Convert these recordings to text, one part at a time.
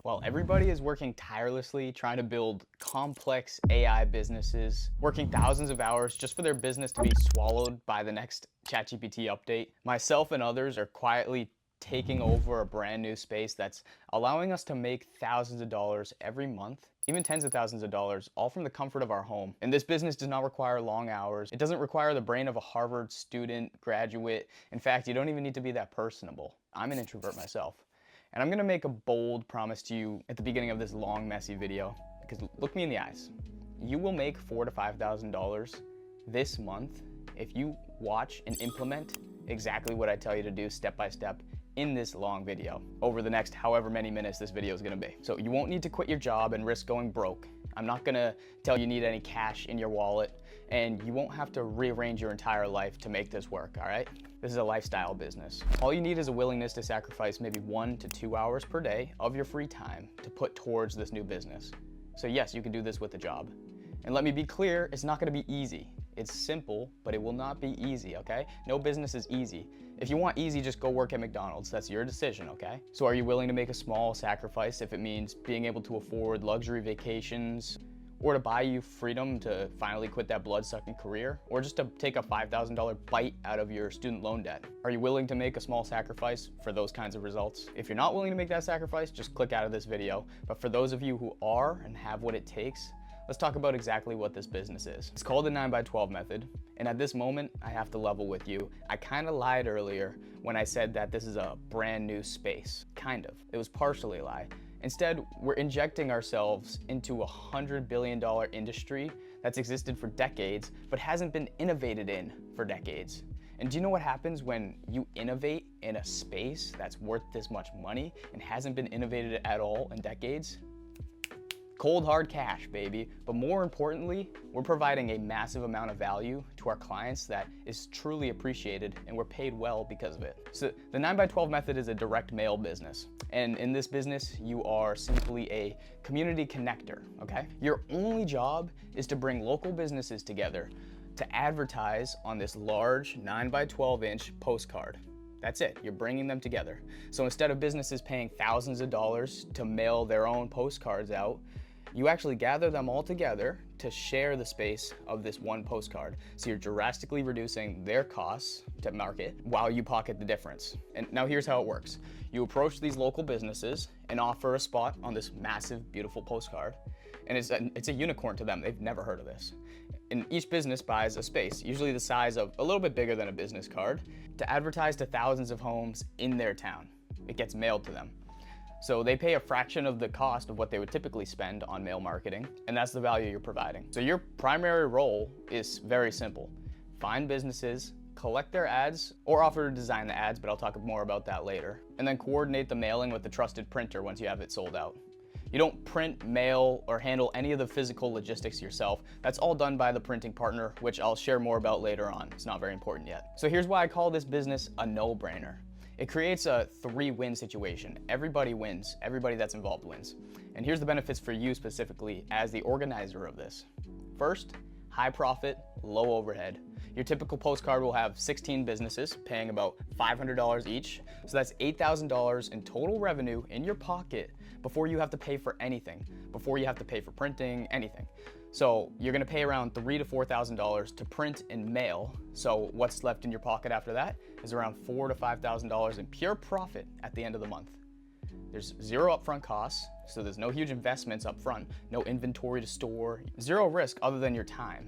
While everybody is working tirelessly trying to build complex AI businesses, working thousands of hours just for their business to be swallowed by the next ChatGPT update, myself and others are quietly taking over a brand new space that's allowing us to make thousands of dollars every month, even tens of thousands of dollars, all from the comfort of our home. And this business does not require long hours. It doesn't require the brain of a Harvard student, graduate. In fact, you don't even need to be that personable. I'm an introvert myself. And I'm gonna make a bold promise to you at the beginning of this long, messy video, because look me in the eyes. You will make $4,000 to $5,000 this month if you watch and implement exactly what I tell you to do step by step in this long video over the next however many minutes this video is gonna be. So you won't need to quit your job and risk going broke. I'm not gonna tell you need any cash in your wallet, and you won't have to rearrange your entire life to make this work, all right? This is a lifestyle business. All you need is a willingness to sacrifice maybe 1 to 2 hours per day of your free time to put towards this new business. So yes, you can do this with a job. And let me be clear, it's not gonna be easy. It's simple, but it will not be easy, okay? No business is easy. If you want easy, just go work at McDonald's. That's your decision, okay? So are you willing to make a small sacrifice if it means being able to afford luxury vacations, or to buy you freedom to finally quit that blood-sucking career, or just to take a $5,000 bite out of your student loan debt? Are you willing to make a small sacrifice for those kinds of results? If you're not willing to make that sacrifice, just click out of this video. But for those of you who are and have what it takes, let's talk about exactly what this business is. It's called the 9x12 method. And at this moment, I have to level with you. I kind of lied earlier when I said that this is a brand new space. Kind of. It was partially a lie. Instead, we're injecting ourselves into a $100 billion industry that's existed for decades, but hasn't been innovated in for decades. And do you know what happens when you innovate in a space that's worth this much money and hasn't been innovated at all in decades? Cold hard cash, baby. But more importantly, we're providing a massive amount of value to our clients that is truly appreciated, and we're paid well because of it. So the 9x12 method is a direct mail business. And in this business, you are simply a community connector, okay? Your only job is to bring local businesses together to advertise on this large 9x12-inch postcard. That's it, you're bringing them together. So instead of businesses paying thousands of dollars to mail their own postcards out, you actually gather them all together to share the space of this one postcard. So you're drastically reducing their costs to market while you pocket the difference. And now here's how it works. You approach these local businesses and offer a spot on this massive, beautiful postcard. And it's a unicorn to them. They've never heard of this. And each business buys a space, usually the size of a little bit bigger than a business card, to advertise to thousands of homes in their town. It gets mailed to them. So they pay a fraction of the cost of what they would typically spend on mail marketing, and that's the value you're providing. So your primary role is very simple. Find businesses, collect their ads, or offer to design the ads, but I'll talk more about that later, and then coordinate the mailing with the trusted printer once you have it sold out. You don't print, mail, or handle any of the physical logistics yourself. That's all done by the printing partner, which I'll share more about later on. It's not very important yet. So here's why I call this business a no-brainer. It creates a 3-win situation. Everybody wins, everybody that's involved wins. And here's the benefits for you specifically as the organizer of this. First, high profit, low overhead. Your typical postcard will have 16 businesses paying about $500 each. So that's $8,000 in total revenue in your pocket before you have to pay for anything, before you have to pay for printing, anything. So you're gonna pay around $3,000 to $4,000 to print and mail. So what's left in your pocket after that is around $4,000 to $5,000 in pure profit at the end of the month. There's zero upfront costs, so there's no huge investments up front, no inventory to store, zero risk other than your time.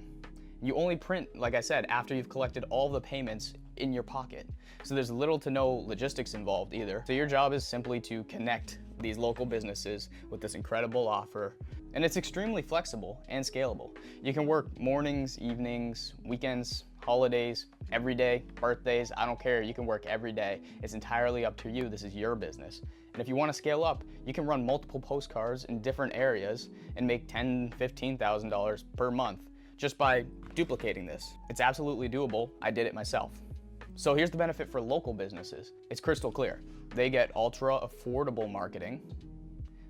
You only print, like I said, after you've collected all the payments in your pocket. So there's little to no logistics involved either. So your job is simply to connect these local businesses with this incredible offer. And it's extremely flexible and scalable. You can work mornings, evenings, weekends, holidays, every day, birthdays, I don't care. You can work every day. It's entirely up to you. This is your business. And if you want to scale up, you can run multiple postcards in different areas and make $10,000, $15,000 per month just by duplicating this. It's absolutely doable. I did it myself. So here's the benefit for local businesses. It's crystal clear. They get ultra affordable marketing.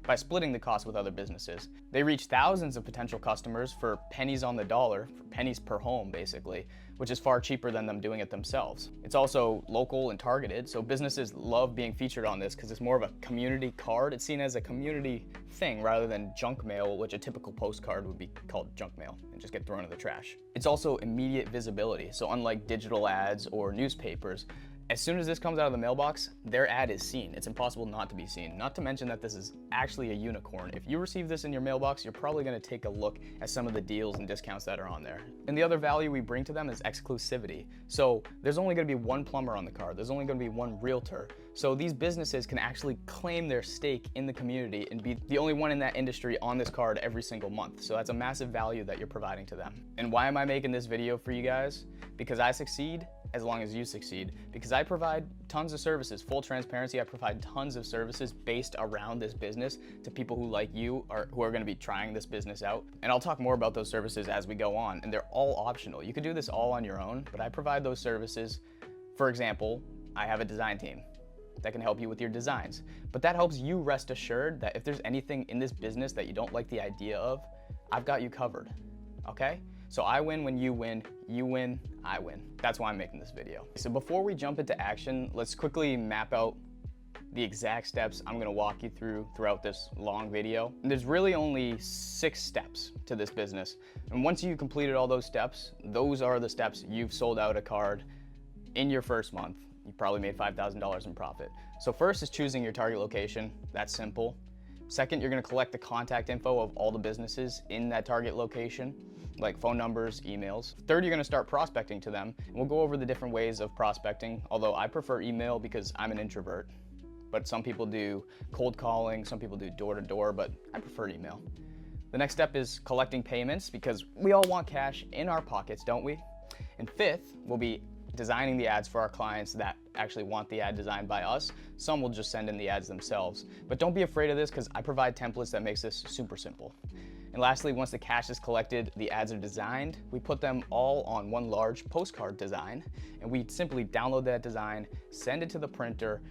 by splitting the cost with other businesses. They reach thousands of potential customers for pennies on the dollar, for pennies per home basically, which is far cheaper than them doing it themselves. It's also local and targeted, so businesses love being featured on this because it's more of a community card. It's seen as a community thing rather than junk mail, which a typical postcard would be called junk mail and just get thrown in the trash. It's also immediate visibility, so unlike digital ads or newspapers, as soon as this comes out of the mailbox, their ad is seen. It's impossible not to be seen. Not to mention that this is actually a unicorn. If you receive this in your mailbox, you're probably gonna take a look at some of the deals and discounts that are on there. And the other value we bring to them is exclusivity. So there's only gonna be one plumber on the card. There's only gonna be one realtor. So these businesses can actually claim their stake in the community and be the only one in that industry on this card every single month. So that's a massive value that you're providing to them. And why am I making this video for you guys? Because I succeed as long as you succeed. Because I provide tons of services, full transparency, I provide tons of services based around this business to people who like you or who are gonna be trying this business out. And I'll talk more about those services as we go on, and they're all optional. You can do this all on your own, but I provide those services. For example, I have a design team that can help you with your designs. But that helps you rest assured that if there's anything in this business that you don't like the idea of, I've got you covered, okay? So I win when you win, I win. That's why I'm making this video. So before we jump into action, let's quickly map out the exact steps I'm gonna walk you through throughout this long video. And there's really only 6 steps to this business. And once you completed all those steps, those are the steps you've sold out a card in your first month. You probably made $5,000 in profit. So first is choosing your target location. That's simple. Second, you're gonna collect the contact info of all the businesses in that target location, like phone numbers, emails. Third, you're gonna start prospecting to them. And we'll go over the different ways of prospecting, although I prefer email because I'm an introvert. But some people do cold calling, some people do door-to-door, but I prefer email. The next step is collecting payments because we all want cash in our pockets, don't we? And fifth will be designing the ads for our clients that actually want the ad designed by us. Some will just send in the ads themselves. But don't be afraid of this because I provide templates that makes this super simple. And lastly, once the cash is collected, the ads are designed, we put them all on one large postcard design, and we simply download that design, send it to the printer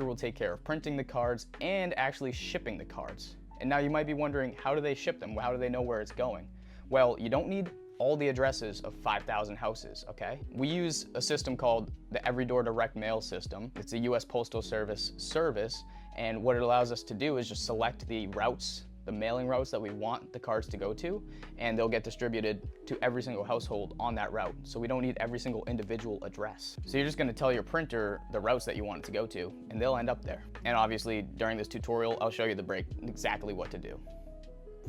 will take care of printing the cards and actually shipping the cards. And now you might be wondering, how do they ship them? How do they know where it's going? Well, you don't need all the addresses of 5,000 houses, okay? We use a system called the Every Door Direct Mail system. It's a US Postal Service service, and what it allows us to do is just select the routes, the mailing routes that we want the cards to go to, and they'll get distributed to every single household on that route. So we don't need every single individual address. So you're just gonna tell your printer the routes that you want it to go to, and they'll end up there. And obviously, during this tutorial, I'll show you exactly what to do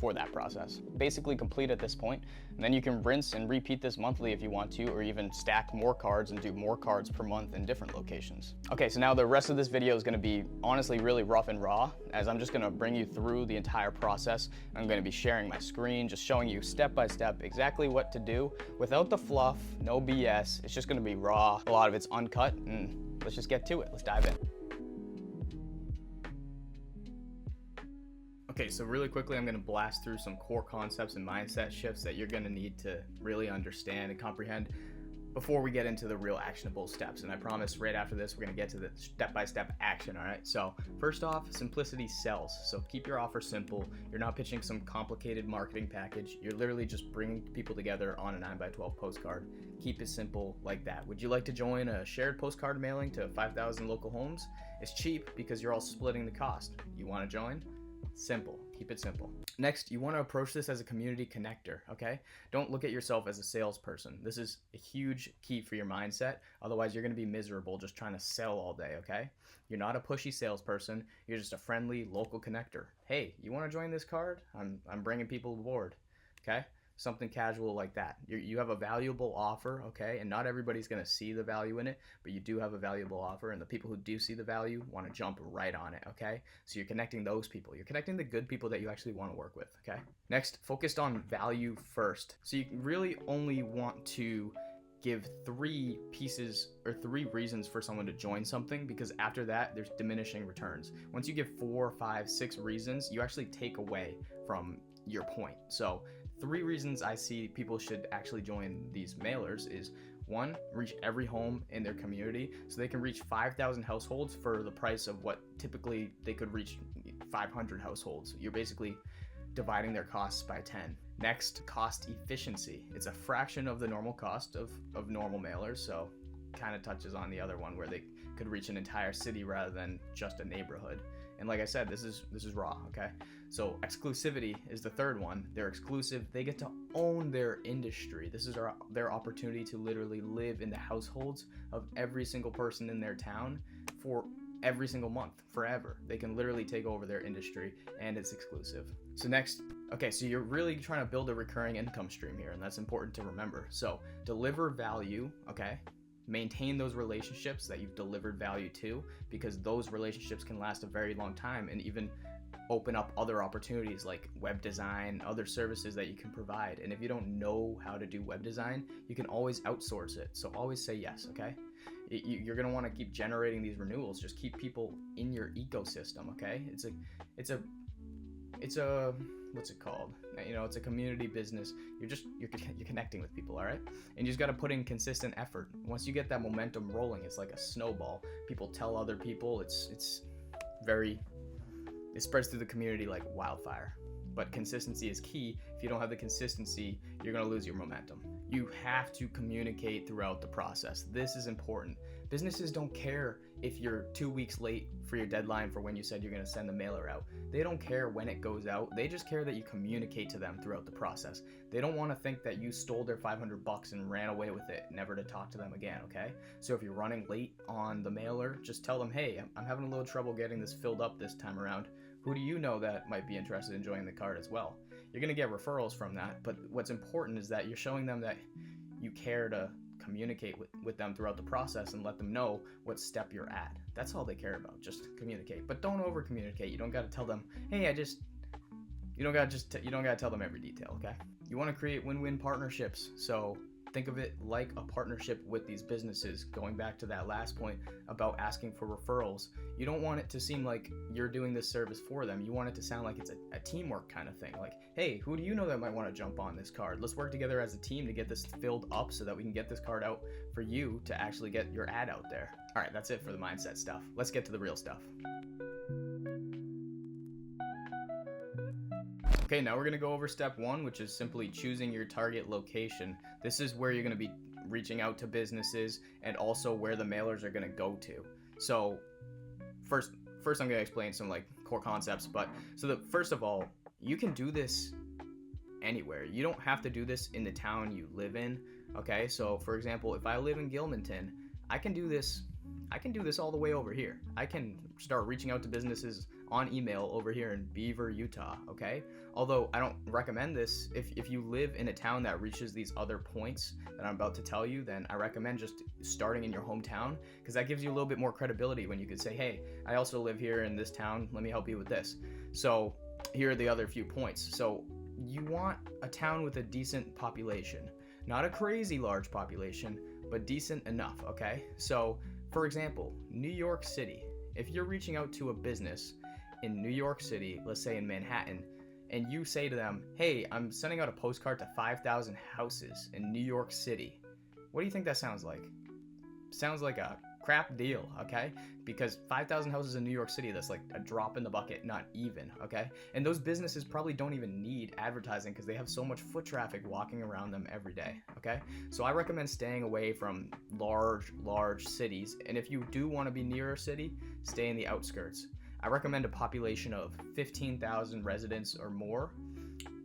for that process. Basically complete at this point, and then you can rinse and repeat this monthly if you want to, or even stack more cards and do more cards per month in different locations. Okay, so now the rest of this video is gonna be honestly really rough and raw, as I'm just gonna bring you through the entire process. I'm gonna be sharing my screen, just showing you step by step exactly what to do without the fluff, no BS. It's just gonna be raw. A lot of it's uncut, and let's just get to it. Let's dive in. Okay, so really quickly, I'm gonna blast through some core concepts and mindset shifts that you're gonna need to really understand and comprehend before we get into the real actionable steps. And I promise right after this, we're gonna get to the step-by-step action, all right? So first off, simplicity sells. So keep your offer simple. You're not pitching some complicated marketing package. You're literally just bringing people together on a 9x12 postcard. Keep it simple like that. Would you like to join a shared postcard mailing to 5,000 local homes? It's cheap because you're all splitting the cost. You wanna join? Simple. Keep it simple. Next, you want to approach this as a community connector, okay? Don't look at yourself as a salesperson. This is a huge key for your mindset. Otherwise, you're going to be miserable just trying to sell all day, okay? You're not a pushy salesperson. You're just a friendly local connector. Hey, you want to join this card? I'm bringing people aboard, okay? Something casual like that. You have a valuable offer, okay? And not everybody's gonna see the value in it, but you do have a valuable offer, and the people who do see the value wanna jump right on it, okay? So you're connecting those people. You're connecting the good people that you actually wanna work with, okay? Next, focused on value first. So you really only want to give 3 pieces or 3 reasons for someone to join something, because after that, there's diminishing returns. Once you give 4, 5, 6 reasons, you actually take away from your point. So 3 reasons I see people should actually join these mailers is 1, reach every home in their community, so they can reach 5,000 households for the price of what typically they could reach 500 households. You're basically dividing their costs by 10. Next, cost efficiency. It's a fraction of the normal cost of normal mailers, so kind of touches on the other one where they could reach an entire city rather than just a neighborhood. And like I said, this is raw, okay? So exclusivity is the third one. They're exclusive. They get to own their industry. This is their opportunity to literally live in the households of every single person in their town for every single month, forever. They can literally take over their industry, and it's exclusive. So next, okay, so you're really trying to build a recurring income stream here, and that's important to remember. So deliver value, okay? Maintain those relationships that you've delivered value to, because those relationships can last a very long time and even open up other opportunities like web design, other services that you can provide. And if you don't know how to do web design, you can always outsource it. So always say yes, okay? You're going to want to keep generating these renewals. Just keep people in your ecosystem, okay? It's a what's it called? You know, it's a community business. You're connecting with people, all right? And you just got to put in consistent effort. Once you get that momentum rolling, it's like a snowball. People tell other people. It spreads through the community like wildfire. But consistency is key. If you don't have the consistency, you're going to lose your momentum. You have to communicate throughout the process. This is important. Businesses don't care if you're 2 weeks late for your deadline for when you said you're going to send the mailer out. They don't care when it goes out. They just care that you communicate to them throughout the process. They don't want to think that you stole their $500 and ran away with it, never to talk to them again, okay? So if you're running late on the mailer, just tell them, hey, I'm having a little trouble getting this filled up this time around. Who do you know that might be interested in joining the card as well? You're going to get referrals from that, but what's important is that you're showing them that you care to communicate with them throughout the process and let them know what step you're at. That's all they care about, just communicate. But don't over communicate. You don't got to tell them, hey, you don't got to tell them every detail, okay? You want to create win-win partnerships. So think of it like a partnership with these businesses. Going back to that last point about asking for referrals, you don't want it to seem like you're doing this service for them. You want it to sound like it's a teamwork kind of thing. Like, hey, who do you know that might want to jump on this card? Let's work together as a team to get this filled up so that we can get this card out for you to actually get your ad out there. All right, that's it for the mindset stuff. Let's get to the real stuff. Okay, now we're going to go over step one, which is simply choosing your target location. This is where you're going to be reaching out to businesses and also where the mailers are going to go to. So first I'm going to explain some like core concepts, first of all, you can do this anywhere. You don't have to do this in the town you live in, okay? So for example, if I live in Gilmanton, I can do this all the way over here. I can start reaching out to businesses on email over here in Beaver, Utah, okay? Although I don't recommend this, if you live in a town that reaches these other points that I'm about to tell you, then I recommend just starting in your hometown, because that gives you a little bit more credibility when you could say, hey, I also live here in this town, let me help you with this. So here are the other few points. So you want a town with a decent population, not a crazy large population, but decent enough, okay? So for example, New York City. If you're reaching out to a business in New York City, let's say in Manhattan, and you say to them, hey, I'm sending out a postcard to 5,000 houses in New York City. What do you think that sounds like? Sounds like a crap deal, okay? Because 5,000 houses in New York City, that's like a drop in the bucket, not even, okay? And those businesses probably don't even need advertising because they have so much foot traffic walking around them every day, okay? So I recommend staying away from large cities. And if you do want to be near a city, stay in the outskirts. I recommend a population of 15,000 residents or more,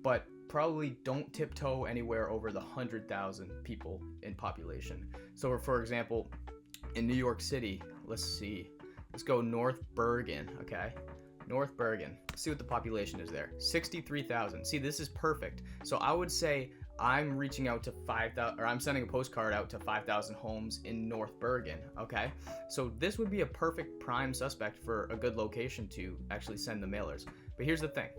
but probably don't tiptoe anywhere over the 100,000 people in population. So for example, in New York City, let's go North Bergen, okay? North Bergen, let's see what the population is there. 63,000. See, this is perfect. So I would say I'm reaching out to 5,000, or I'm sending a postcard out to 5,000 homes in North Bergen, okay? So this would be a perfect prime suspect for a good location to actually send the mailers. But here's the thing.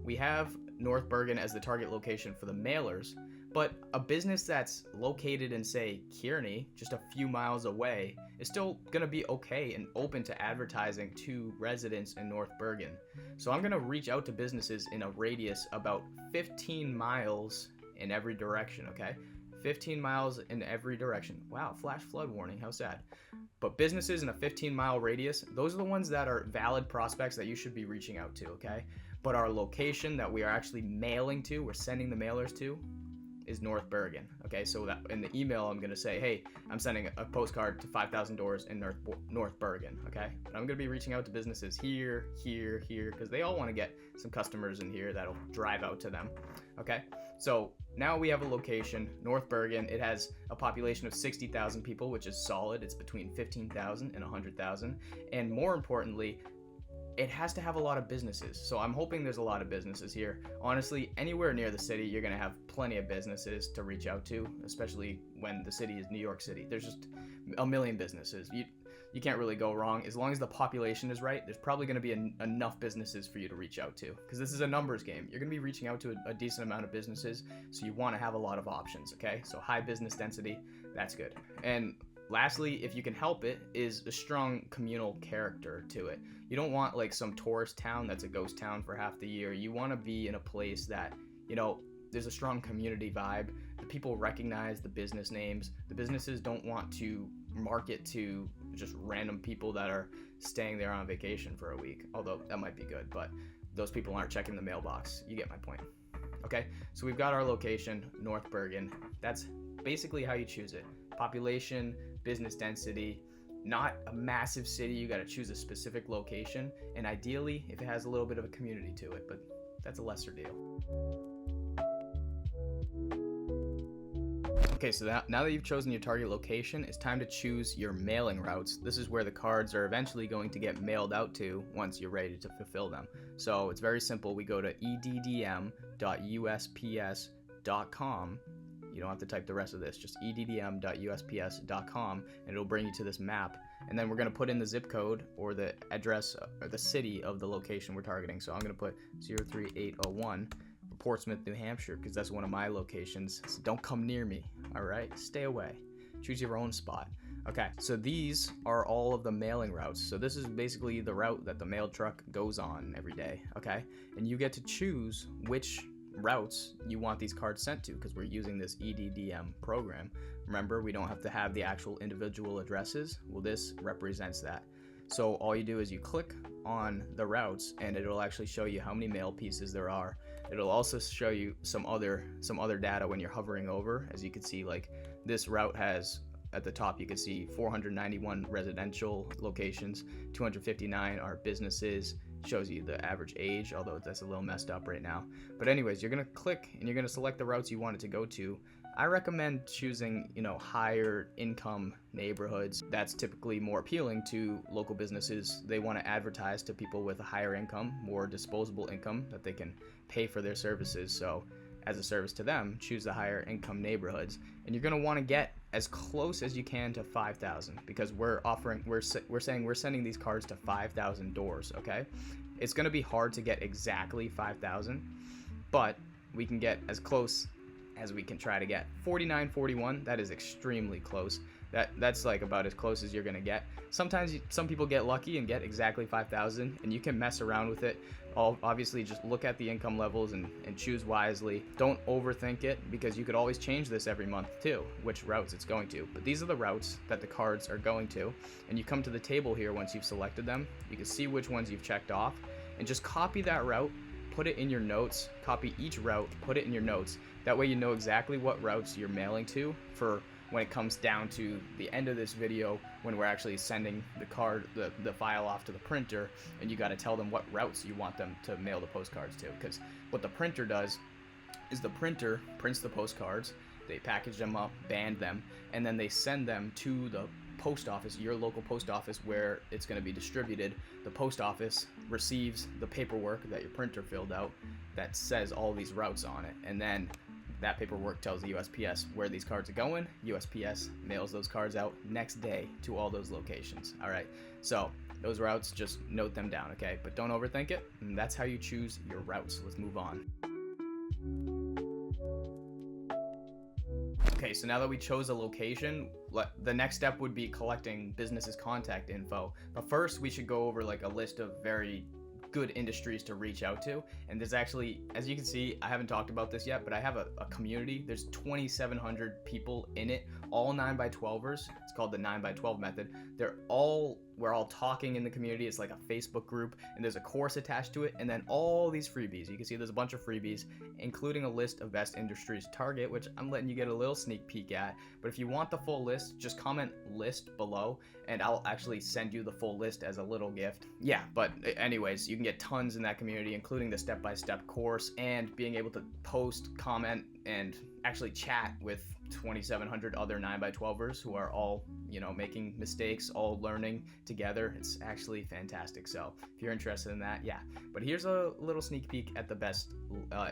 We have North Bergen as the target location for the mailers, but a business that's located in, say, Kearney, just a few miles away, is still going to be okay and open to advertising to residents in North Bergen. So I'm going to reach out to businesses in a radius about 15 miles in every direction, okay? 15 miles in every direction. Wow, flash flood warning, how sad. But businesses in a 15-mile radius, those are the ones that are valid prospects that you should be reaching out to, okay? But our location that we are actually mailing to, we're sending the mailers to, is North Bergen. Okay, so that in the email I'm gonna say, hey, I'm sending a postcard to 5,000 doors in North Bergen. Okay, but I'm gonna be reaching out to businesses here, because they all want to get some customers in here that'll drive out to them. Okay, so now we have a location, North Bergen. It has a population of 60,000 people, which is solid. It's between 15,000 and 100,000, and more importantly, it has to have a lot of businesses. So I'm hoping there's a lot of businesses here. Honestly, anywhere near the city, you're gonna have plenty of businesses to reach out to, especially when the city is New York City. There's just a million businesses. You can't really go wrong. As long as the population is right, there's probably gonna be enough businesses for you to reach out to, because this is a numbers game. You're gonna be reaching out to a decent amount of businesses, so you wanna have a lot of options, okay? So high business density, that's good. And lastly, if you can help it, is a strong communal character to it. You don't want like some tourist town that's a ghost town for half the year. You want to be in a place that, you know, there's a strong community vibe. The people recognize the business names. The businesses don't want to market to just random people that are staying there on vacation for a week, although that might be good, but those people aren't checking the mailbox. You get my point. Okay, so we've got our location, North Bergen. That's basically how you choose it. Population, business density, not a massive city. You got to choose a specific location, and ideally if it has a little bit of a community to it, but that's a lesser deal. Okay, so now that you've chosen your target location, it's time to choose your mailing routes. This is where the cards are eventually going to get mailed out to once you're ready to fulfill them. So it's very simple. We go to eddm.usps.com. You don't have to type the rest of this, just eddm.usps.com, and it'll bring you to this map. And then we're going to put in the zip code or the address or the city of the location we're targeting. So I'm going to put 03801 for Portsmouth, New Hampshire, because that's one of my locations. So don't come near me, all right? Stay away. Choose your own spot. Okay, so these are all of the mailing routes. So this is basically the route that the mail truck goes on every day, okay? And you get to choose which routes you want these cards sent to, because we're using this EDDM program. Remember, we don't have to have the actual individual addresses. Well, this represents that. So all you do is you click on the routes, and it'll actually show you how many mail pieces there are. It'll also show you some other data when you're hovering over. As you can see, like this route has, at the top you can see 491 residential locations, 259 are businesses. Shows you the average age, although that's a little messed up right now. But anyways, you're gonna click and you're gonna select the routes you want it to go to. I recommend choosing, higher income neighborhoods. That's typically more appealing to local businesses. They want to advertise to people with a higher income, more disposable income that they can pay for their services. So as a service to them, choose the higher income neighborhoods, and you're going to want to get as close as you can to 5,000, because we're saying we're sending these cards to 5,000 doors. Okay, it's going to be hard to get exactly 5,000, but we can get as close as we can try to get. 4941, that is extremely close. That's like about as close as you're gonna get. Sometimes some people get lucky and get exactly 5,000, and you can mess around with it. Obviously, just look at the income levels and choose wisely. Don't overthink it, because you could always change this every month too, which routes it's going to. But these are the routes that the cards are going to, and you come to the table here once you've selected them. You can see which ones you've checked off, and just copy that route, put it in your notes, copy each route, put it in your notes. That way you know exactly what routes you're mailing to for when it comes down to the end of this video, when we're actually sending the file off to the printer, and you got to tell them what routes you want them to mail the postcards to. Because what the printer does is the printer prints the postcards, they package them up, band them, and then they send them to the post office, your local post office, where it's going to be distributed. The post office receives the paperwork that your printer filled out that says all these routes on it, and then that paperwork tells the USPS where these cards are going. USPS mails those cards out next day to all those locations. All right, so those routes, just note them down, okay? But don't overthink it, and that's how you choose your routes. Let's move on. Okay, so now that we chose a location, the next step would be collecting businesses' contact info. But first, we should go over like a list of very good industries to reach out to. And there's actually, as you can see, I haven't talked about this yet, but I have a community. There's 2,700 people in it, all 9x12ers. It's called the 9x12 method. We're all talking in the community. It's like a Facebook group, and there's a course attached to it, and then all these freebies. You can see there's a bunch of freebies, including a list of best industries to target, which I'm letting you get a little sneak peek at. But if you want the full list, just comment list below, and I'll actually send you the full list as a little gift. Yeah, but anyways, you can get tons in that community, including the step-by-step course, and being able to post, comment, and actually chat with 2,700 other 9x12ers who are all, making mistakes, all learning together. It's actually fantastic. So if you're interested in that, yeah. But here's a little sneak peek at the best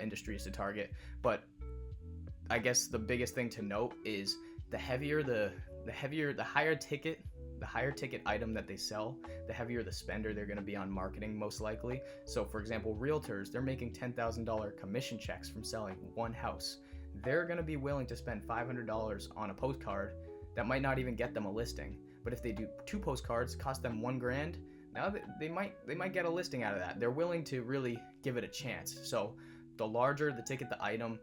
industries to target. But I guess the biggest thing to note is the higher ticket item that they sell, the heavier the spender they're going to be on marketing, most likely. So for example, realtors, they're making $10,000 commission checks from selling one house. They're going to be willing to spend $500 on a postcard that might not even get them a listing. But if they do 2 postcards, cost them $1,000, now they might get a listing out of that. They're willing to really give it a chance. So the larger the ticket, the item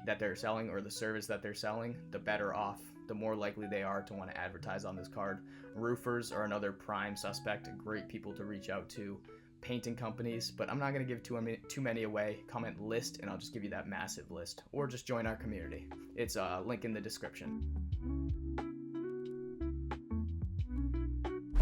that they're selling, or the service that they're selling, the better off, the more likely they are to want to advertise on this card. Roofers are another prime suspect, great people to reach out to. Painting companies, but I'm not going to give too many away. Comment list, and I'll just give you that massive list, or just join our community. It's a link in the description.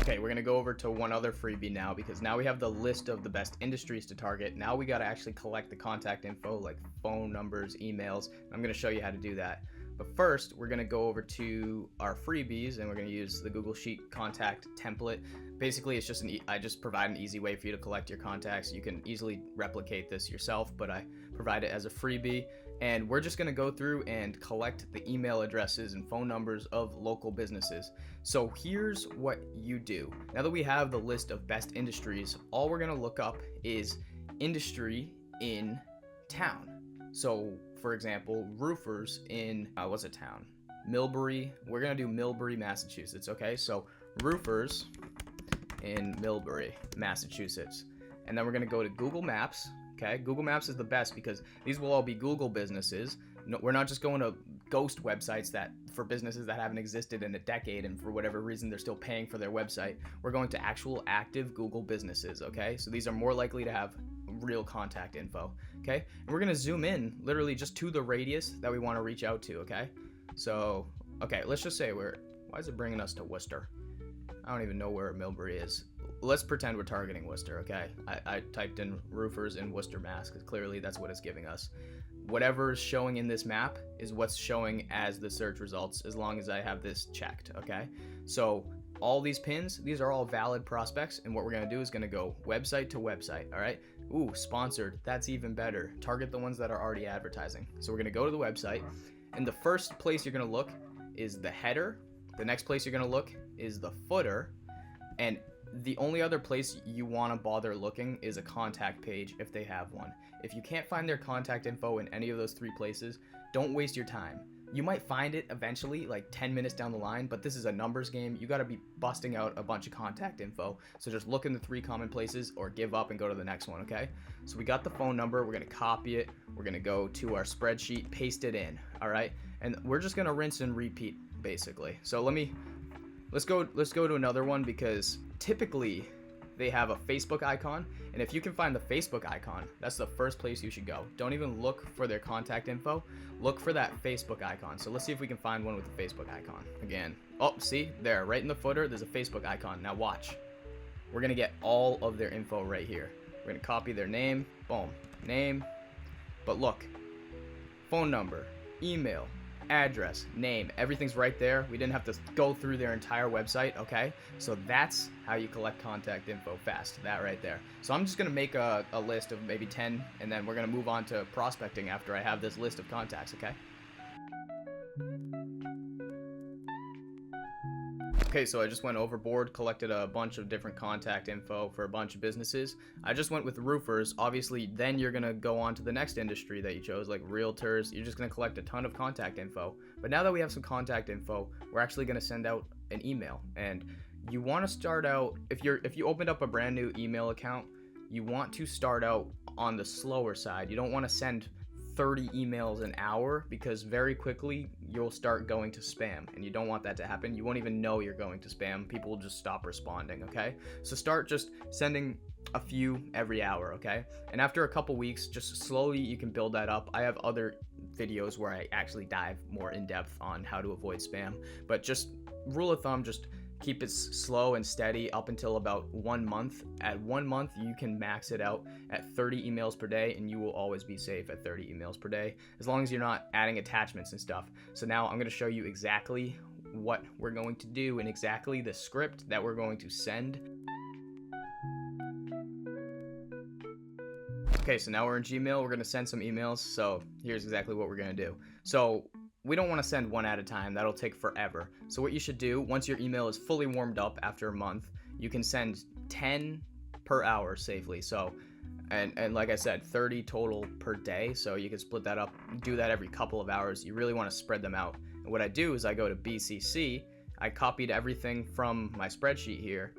Okay, we're going to go over to one other freebie now, because now we have the list of the best industries to target. Now we got to actually collect the contact info, like phone numbers, emails. I'm going to show you how to do that. But first, we're going to go over to our freebies, and we're going to use the Google Sheet contact template. Basically, it's just I just provide an easy way for you to collect your contacts. You can easily replicate this yourself, but I provide it as a freebie. And we're just going to go through and collect the email addresses and phone numbers of local businesses. So here's what you do. Now that we have the list of best industries, all we're going to look up is industry in town. So for example, roofers in, what's a town? Millbury. We're going to do Millbury, Massachusetts. Okay, so roofers in Millbury, Massachusetts. And then we're going to go to Google Maps. Okay, Google Maps is the best because these will all be Google businesses. No, we're not just going to ghost websites for businesses that haven't existed in a decade, and for whatever reason they're still paying for their website. We're going to actual active Google businesses. Okay, so these are more likely to have real contact info. Okay, and we're going to zoom in literally just to the radius that we want to reach out to. Okay, so let's just say why is it bringing us to Worcester? I don't even know where Millbury is. Let's pretend we're targeting Worcester, okay? I typed in roofers in Worcester, Mass, because clearly that's what it's giving us. Whatever's showing in this map is what's showing as the search results, as long as I have this checked, okay? So all these pins, these are all valid prospects, and what we're gonna do is gonna go website to website, all right? Ooh, sponsored, that's even better. Target the ones that are already advertising. So we're gonna go to the website, and the first place you're gonna look is the header. The next place you're gonna look is the footer, and the only other place you want to bother looking is a contact page if they have one. If you can't find their contact info in any of those 3 places, don't waste your time. You might find it eventually, like 10 minutes down the line, but this is a numbers game. You got to be busting out a bunch of contact info. So just look in the 3 common places or give up and go to the next one, okay? So we got the phone number. We're going to copy it. We're going to go to our spreadsheet, paste it in, all right? And we're just going to rinse and repeat, basically. So let's go to another one, because typically they have a Facebook icon, and if you can find the Facebook icon, that's the first place you should go. Don't even look for their contact info, look for that Facebook icon. So let's see if we can find one with the Facebook icon. Again, oh, see there, right in the footer, there's a Facebook icon. Now watch, we're gonna get all of their info right here. We're gonna copy their name, boom, name, but look, phone number, email, address, name, everything's right there. We didn't have to go through their entire website, okay? So that's how you collect contact info fast, that right there. So I'm just gonna make a list of maybe 10, and then we're gonna move on to prospecting after I have this list of contacts, okay? Okay, so I just went overboard, collected a bunch of different contact info for a bunch of businesses. I just went with roofers. Obviously, then you're gonna go on to the next industry that you chose, like realtors. You're just gonna collect a ton of contact info. But now that we have some contact info, we're actually gonna send out an email. And you wanna start out, if you opened up a brand new email account, you want to start out on the slower side. You don't want to send 30 emails an hour, because very quickly you'll start going to spam, and you don't want that to happen. You won't even know you're going to spam. People will just stop responding, okay? So start just sending a few every hour, okay? And after a couple weeks, just slowly you can build that up. I have other videos where I actually dive more in depth on how to avoid spam, but just rule of thumb, just keep it slow and steady up until about 1 month. At 1 month, you can max it out at 30 emails per day, and you will always be safe at 30 emails per day, as long as you're not adding attachments and stuff. So now I'm going to show you exactly what we're going to do and exactly the script that we're going to send. Okay, so now we're in Gmail. We're going to send some emails. So here's exactly what we're going to do. So we don't want to send one at a time. That'll take forever. So what you should do, once your email is fully warmed up after a month, you can send 10 per hour safely. So, and like I said, 30 total per day. So you can split that up, do that every couple of hours. You really want to spread them out. And what I do is I go to BCC. I copied everything from my spreadsheet here,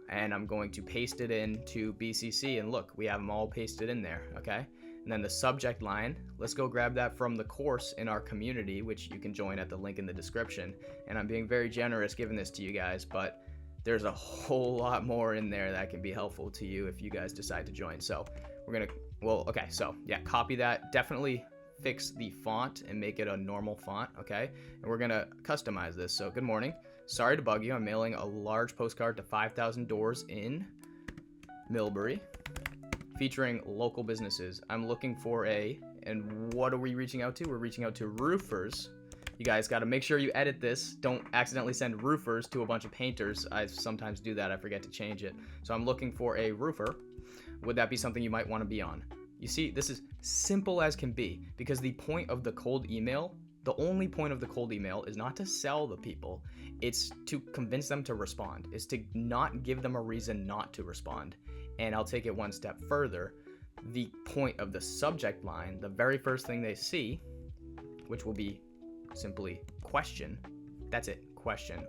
and I'm going to paste it into BCC, and look, we have them all pasted in there, okay? And then the subject line, let's go grab that from the course in our community, which you can join at the link in the description. And I'm being very generous giving this to you guys, but there's a whole lot more in there that can be helpful to you if you guys decide to join. So we're gonna, well, okay, so yeah, copy that. Definitely fix the font and make it a normal font, okay? And we're gonna customize this. So good morning. Sorry to bug you. I'm mailing a large postcard to 5,000 doors in Millbury, featuring local businesses. I'm looking for and what are we reaching out to? We're reaching out to roofers. You guys got to make sure you edit this. Don't accidentally send roofers to a bunch of painters. I sometimes do that. I forget to change it. So I'm looking for a roofer. Would that be something you might want to be on? You see, this is simple as can be, because the point of the cold email, the only point of the cold email is not to sell the people. It's to convince them to respond. It's to not give them a reason not to respond. And I'll take it one step further. The point of the subject line, the very first thing they see, which will be simply question. That's it, question.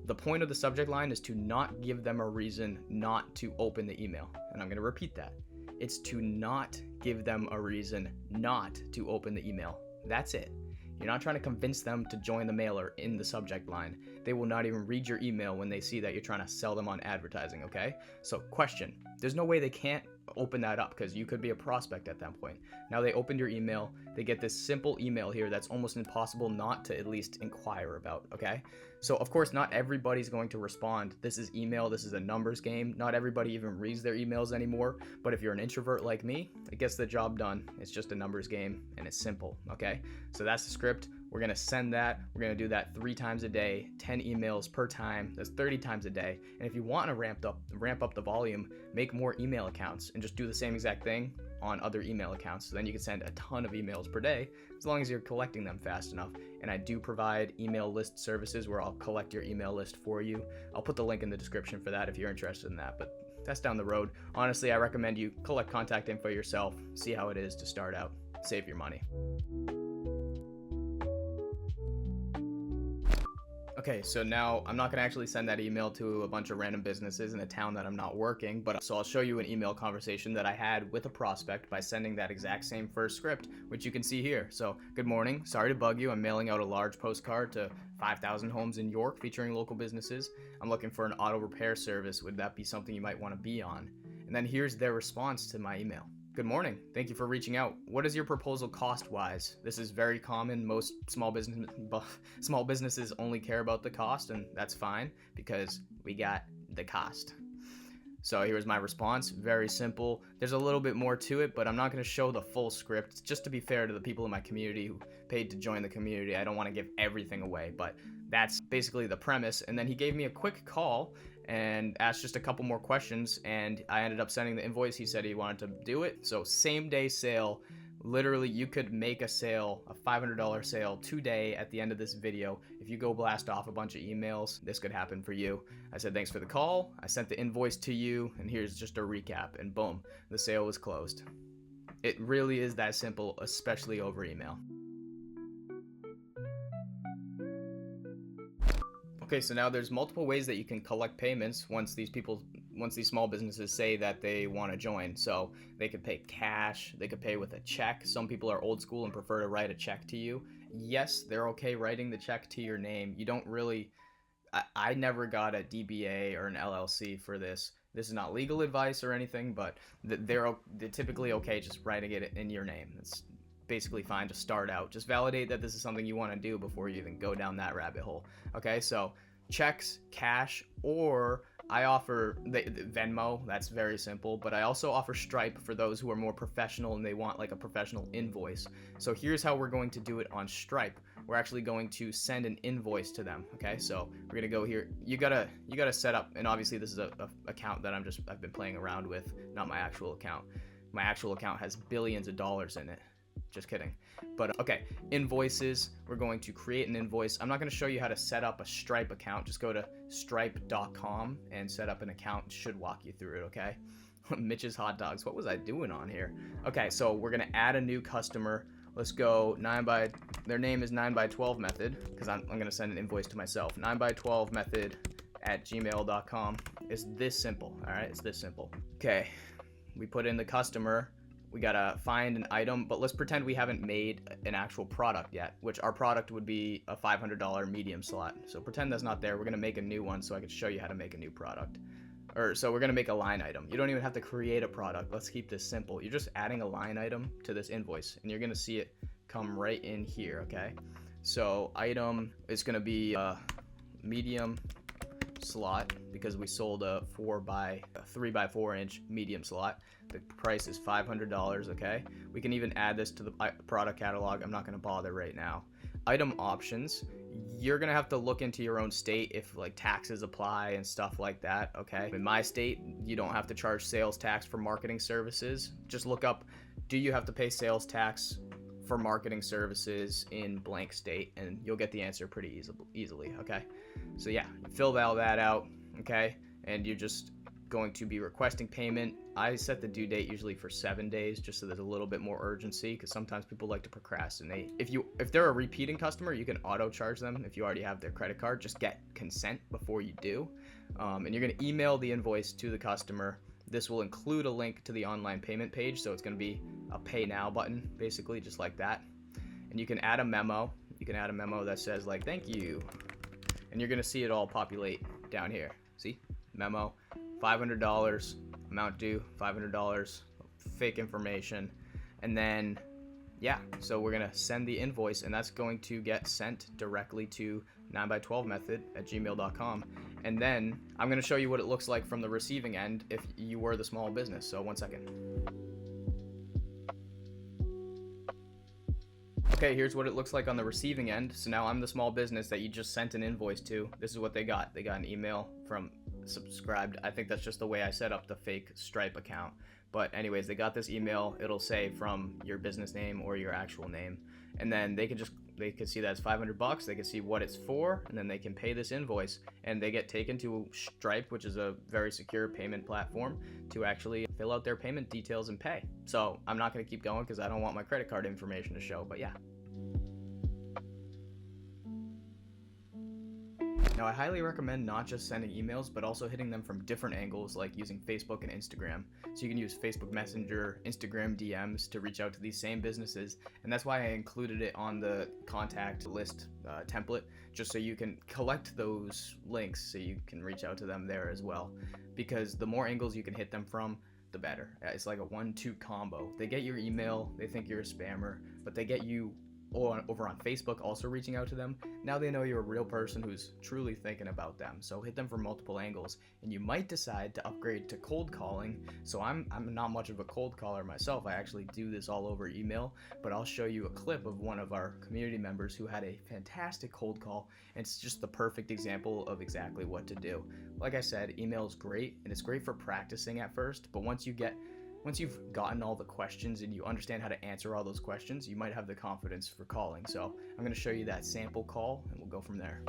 The point of the subject line is to not give them a reason not to open the email. And I'm going to repeat that. It's to not give them a reason not to open the email. That's it. You're not trying to convince them to join the mailer in the subject line. They will not even read your email when they see that you're trying to sell them on advertising, okay? So question. There's no way they can't open that up, because you could be a prospect at that point. Now they opened your email. They get this simple email here that's almost impossible not to at least inquire about, okay? So of course, not everybody's going to respond. This is email. This is a numbers game. Not everybody even reads their emails anymore. But if you're an introvert like me, it gets the job done. It's just a numbers game, and it's simple, okay? So that's the script. We're going to send that. We're going to do that 3 times a day, 10 emails per time. That's 30 times a day. And if you want to ramp up the volume, make more email accounts and just do the same exact thing on other email accounts. So then you can send a ton of emails per day, as long as you're collecting them fast enough. And I do provide email list services where I'll collect your email list for you. I'll put the link in the description for that if you're interested in that, but that's down the road. Honestly, I recommend you collect contact info yourself, see how it is to start out, save your money. Okay, so now I'm not going to actually send that email to a bunch of random businesses in a town that I'm not working, but so I'll show you an email conversation that I had with a prospect by sending that exact same first script, which you can see here. So, good morning. Sorry to bug you. I'm mailing out a large postcard to 5,000 homes in York featuring local businesses. I'm looking for an auto repair service. Would that be something you might want to be on? And then here's their response to my email. Good morning. Thank you for reaching out. What is your proposal cost-wise? This is very common. Most small businesses only care about the cost, and that's fine because we got the cost. So here's my response. Very simple. There's a little bit more to it, but I'm not going to show the full script. Just to be fair to the people in my community who paid to join the community, I don't want to give everything away, but that's basically the premise. And then he gave me a quick call and asked just a couple more questions, and I ended up sending the invoice. He said he wanted to do it. So same day sale. Literally, you could make a sale, a $500 sale today at the end of this video. If you go blast off a bunch of emails, this could happen for you. I said, thanks for the call. I sent the invoice to you, and here's just a recap, and boom, the sale was closed. It really is that simple, especially over email. Okay, so now there's multiple ways that you can collect payments once these people once these small businesses say that they want to join. So they could pay cash, they could pay with a check. Some people are old school and prefer to write a check to you. Yes, they're okay writing the check to your name. You don't really, I never got a DBA or an LLC for this. This is not legal advice or anything, but they're typically okay just writing it in your name. It's basically fine to start out. Just validate that this is something you want to do before you even go down that rabbit hole. Okay, so checks, cash, or I offer the Venmo. That's very simple, but I also offer Stripe for those who are more professional and they want like a professional invoice. So here's how we're going to do it on Stripe. We're actually going to send an invoice to them. Okay, so we're gonna go here. You gotta set up, and obviously this is a account that I've been playing around with, not my actual account. My actual account has billions of dollars in it. Just kidding. But okay, invoices. We're going to create an invoice. I'm not going to show you how to set up a Stripe account. Just go to stripe.com and set up an account. It should walk you through it, okay? Mitch's Hot Dogs. What was I doing on here? Okay, so we're going to add a new customer. Let's go their name is 9x12 method, because I'm going to send an invoice to myself. 9x12 method at gmail.com. It's this simple, all right? It's this simple. Okay, we put in the customer. We gotta find an item, but let's pretend we haven't made an actual product yet, which our product would be a $500 medium slot. So pretend that's not there. We're gonna make a new one so I can show you how to make a new product. So we're gonna make a line item. You don't even have to create a product. Let's keep this simple. You're just adding a line item to this invoice, and you're gonna see it come right in here, okay? So item is gonna be a medium slot because we sold a 3x4 inch medium slot. The price is $500, okay? We can even add this to the product catalog. I'm not gonna bother right now. Item options, you're gonna have to look into your own state if like taxes apply and stuff like that, okay? In my state, you don't have to charge sales tax for marketing services. Just look up, do you have to pay sales tax for marketing services in blank state, and you'll get the answer pretty easily, okay? So yeah, fill all that out, okay? And you're just going to be requesting payment. I set the due date usually for 7 days, just so there's a little bit more urgency, because sometimes people like to procrastinate. If they're a repeating customer, you can auto charge them if you already have their credit card. Just get consent before you do. And you're going to email the invoice to the customer. This will include a link to the online payment page, so it's going to be a pay now button, basically, just like that. And you can add a memo. You can add a memo that says like, thank you. And you're going to see it all populate down here. See? Memo, $500, amount due, $500, fake information. And then, yeah, so we're going to send the invoice, and that's going to get sent directly to 9x12 method at gmail.com. And then I'm going to show you what it looks like from the receiving end if you were the small business. So 1 second. Okay, here's what it looks like on the receiving end. So now I'm the small business that you just sent an invoice to. This is what they got. They got an email from subscribed. I think that's just the way I set up the fake Stripe account. But anyways, they got this email. It'll say from your business name or your actual name. And then they can see that it's $500. They can see what it's for, and then they can pay this invoice, and they get taken to Stripe, which is a very secure payment platform, to actually fill out their payment details and pay. So I'm not going to keep going because I don't want my credit card information to show, but yeah. Now, I highly recommend not just sending emails, but also hitting them from different angles, like using Facebook and Instagram. So you can use Facebook Messenger, Instagram DMs to reach out to these same businesses. And that's why I included it on the contact list template, just so you can collect those links so you can reach out to them there as well. Because the more angles you can hit them from, the better. It's like a 1-2 combo. They get your email, they think you're a spammer, but they get you over on Facebook also reaching out to them. Now they know you're a real person who's truly thinking about them. So hit them from multiple angles, and you might decide to upgrade to cold calling. So I'm not much of a cold caller myself. I actually do this all over email, but I'll show you a clip of one of our community members who had a fantastic cold call, and it's just the perfect example of exactly what to do. Like I said, email is great, and it's great for practicing at first, but once you've gotten all the questions and you understand how to answer all those questions, you might have the confidence for calling. So I'm going to show you that sample call, and we'll go from there.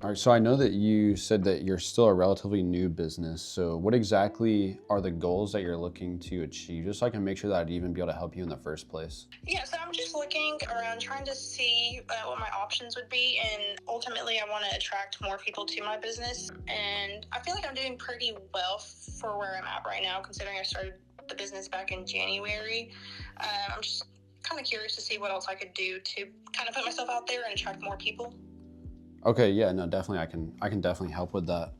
All right, so I know that you said that you're still a relatively new business. So what exactly are the goals that you're looking to achieve, just so I can make sure that I'd even be able to help you in the first place? Yeah, so I'm just looking around trying to see what my options would be, and ultimately I want to attract more people to my business. And I feel like I'm doing pretty well for where I'm at right now, considering I started the business back in January. I'm just kind of curious to see what else I could do to kind of put myself out there and attract more people. Okay, yeah, no, definitely I can definitely help with that.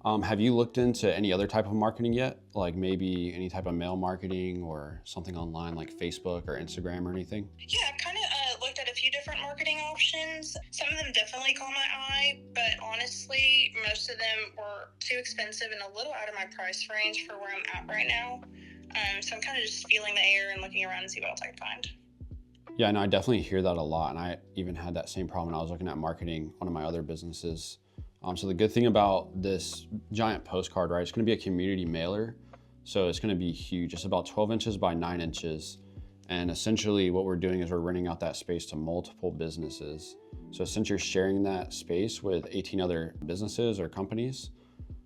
Have you looked into any other type of marketing yet? Like maybe any type of mail marketing or something online like Facebook or Instagram or anything? Yeah, I've kind of looked at a few different marketing options. Some of them definitely caught my eye, but honestly, most of them were too expensive and a little out of my price range for where I'm at right now. So I'm kind of just feeling the air and looking around to see what else I can find. Yeah, no, I definitely hear that a lot. And I even had that same problem when I was looking at marketing one of my other businesses. So the good thing about this giant postcard, right, it's going to be a community mailer. So it's going to be huge. It's about 12 inches by 9 inches. And essentially what we're doing is we're renting out that space to multiple businesses. So since you're sharing that space with 18 other businesses or companies,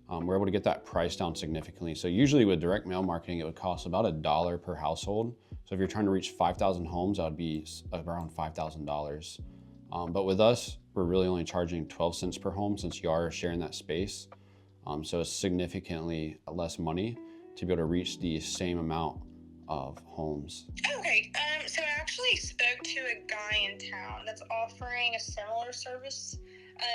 we're able to get that price down significantly. So usually with direct mail marketing, it would cost about $1 per household. So if you're trying to reach 5,000 homes, that would be around $5,000. But with us, we're really only charging 12 cents per home since you are sharing that space. So it's significantly less money to be able to reach the same amount of homes. Okay, so I actually spoke to a guy in town that's offering a similar service,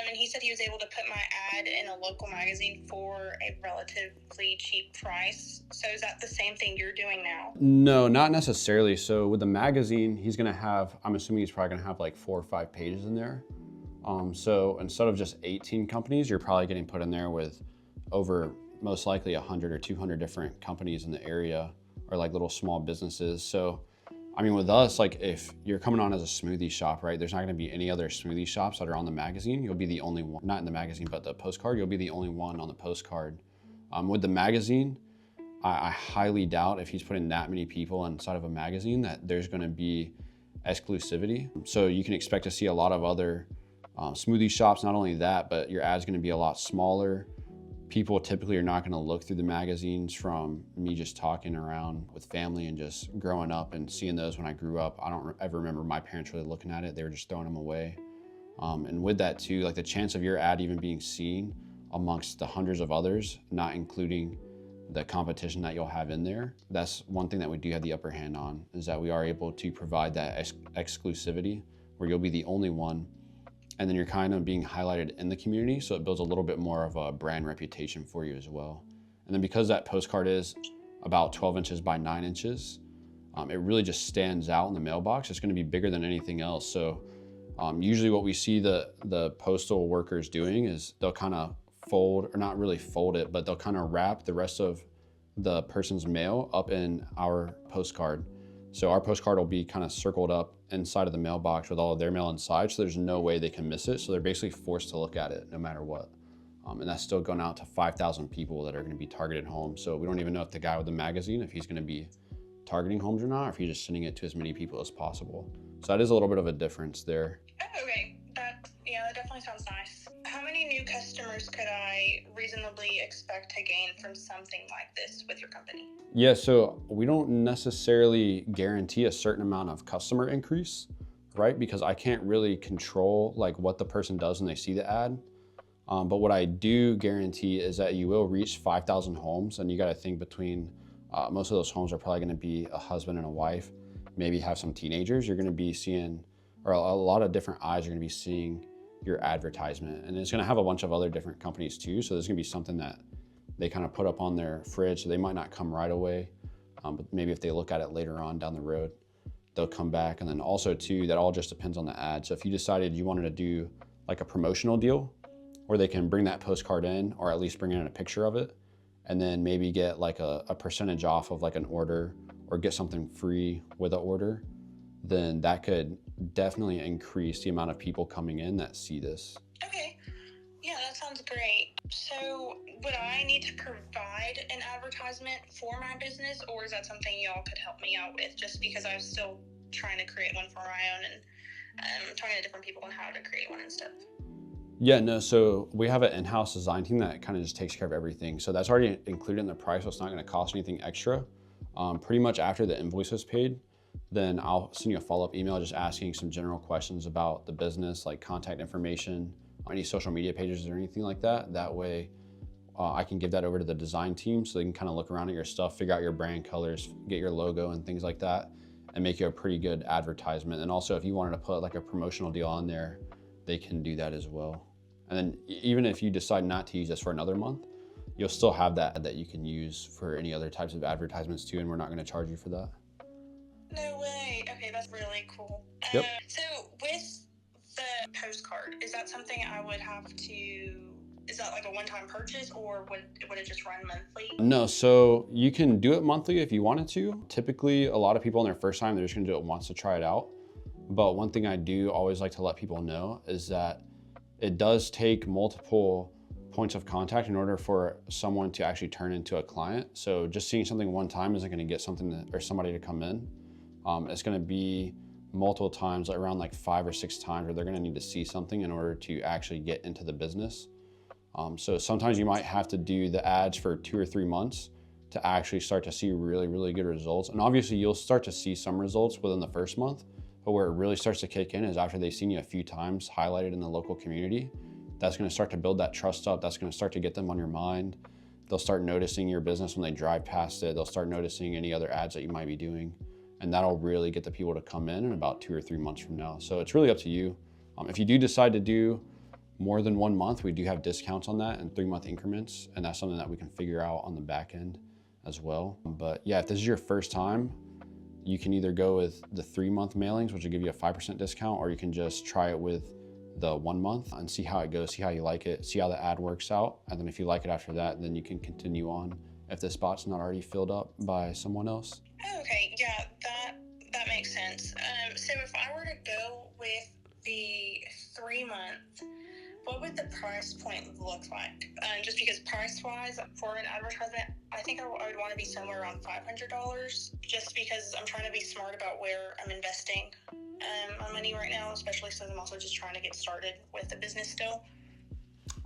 and he said he was able to put my ad in a local magazine for a relatively cheap price. So is that the same thing you're doing now? No, not necessarily. So with the magazine, he's gonna have, I'm assuming he's probably gonna have like 4 or 5 pages in there. So instead of just 18 companies, you're probably getting put in there with over most likely 100 or 200 different companies in the area or like little small businesses. So, I mean, with us, like if you're coming on as a smoothie shop, right, there's not gonna be any other smoothie shops that are on the magazine. You'll be the only one, not in the magazine, but the postcard, you'll be the only one on the postcard. With the magazine, I highly doubt if he's putting that many people inside of a magazine that there's gonna be exclusivity. So you can expect to see a lot of other smoothie shops. Not only that, but your ad's gonna be a lot smaller. People typically are not gonna look through the magazines from me just talking around with family and just growing up and seeing those when I grew up. I don't ever remember my parents really looking at it. They were just throwing them away. And with that too, like the chance of your ad even being seen amongst the hundreds of others, not including the competition that you'll have in there, that's one thing that we do have the upper hand on, is that we are able to provide that exclusivity where you'll be the only one, and then you're kind of being highlighted in the community, so it builds a little bit more of a brand reputation for you as well. And then because that postcard is about 12 inches by 9 inches, it really just stands out in the mailbox. It's gonna be bigger than anything else. So usually what we see the postal workers doing is they'll kind of fold, or not really fold it, but they'll kind of wrap the rest of the person's mail up in our postcard. So our postcard will be kind of circled up inside of the mailbox with all of their mail inside, so there's no way they can miss it. So they're basically forced to look at it no matter what. And that's still going out to 5,000 people that are going to be targeted homes. So we don't even know if the guy with the magazine, if he's going to be targeting homes or not, or if he's just sending it to as many people as possible. So that is a little bit of a difference there. Oh, okay, that definitely sounds nice. How many new customers could I reasonably expect to gain from something like this with your company? Yeah, so we don't necessarily guarantee a certain amount of customer increase, right? Because I can't really control like what the person does when they see the ad. But what I do guarantee is that you will reach 5,000 homes, and you got to think between most of those homes are probably going to be a husband and a wife, maybe have some teenagers. You're going to be seeing, or a lot of different eyes are going to be seeing your advertisement, and it's going to have a bunch of other different companies too. So there's going to be something that they kind of put up on their fridge, so they might not come right away, but maybe if they look at it later on down the road, they'll come back. And then also too, that all just depends on the ad. So if you decided you wanted to do like a promotional deal where they can bring that postcard in, or at least bring in a picture of it, and then maybe get like a percentage off of like an order, or get something free with an order, then that could definitely increase the amount of people coming in that see this. Okay, yeah, that sounds great. So would I need to provide an advertisement for my business, or is that something y'all could help me out with, just because I'm still trying to create one for my own, and I'm talking to different people on how to create one and stuff? Yeah, no, so we have an in-house design team that kind of just takes care of everything. So that's already included in the price, so it's not gonna cost anything extra. Pretty much after the invoice is paid, then I'll send you a follow-up email just asking some general questions about the business, like contact information, any social media pages or anything like that. That way I can give that over to the design team so they can kind of look around at your stuff, figure out your brand colors, get your logo and things like that, and make you a pretty good advertisement. And also if you wanted to put like a promotional deal on there, they can do that as well. And then even if you decide not to use this for another month, you'll still have that you can use for any other types of advertisements too, and we're not gonna charge you for that. No way. Okay, that's really cool. Yep. So with the postcard, is that something I would have to, is that like a one-time purchase, or would it just run monthly? No, so you can do it monthly if you wanted to. Typically, a lot of people on their first time, they're just gonna do it once to try it out. But one thing I do always like to let people know is that it does take multiple points of contact in order for someone to actually turn into a client. So just seeing something one time isn't gonna get or somebody to come in. It's gonna be multiple times, like around like 5 or 6 times, where they're gonna need to see something in order to actually get into the business. So sometimes you might have to do the ads for 2 or 3 months to actually start to see really, really good results. And obviously you'll start to see some results within the first month, but where it really starts to kick in is after they've seen you a few times highlighted in the local community. That's gonna start to build that trust up. That's gonna start to get them on your mind. They'll start noticing your business when they drive past it. They'll start noticing any other ads that you might be doing. And that'll really get the people to come in about 2 or 3 months from now. So it's really up to you. If you do decide to do more than 1 month, we do have discounts on that in 3-month increments. And that's something that we can figure out on the back end as well. But yeah, if this is your first time, you can either go with the 3-month mailings, which will give you a 5% discount, or you can just try it with the 1 month and see how it goes, see how you like it, see how the ad works out. And then if you like it after that, then you can continue on if the spot's not already filled up by someone else. Oh, okay, yeah, that makes sense. So if I were to go with the 3-month, what would the price point look like? Just because price-wise, for an advertisement, I think I would want to be somewhere around $500, just because I'm trying to be smart about where I'm investing my money right now, especially since I'm also just trying to get started with the business still.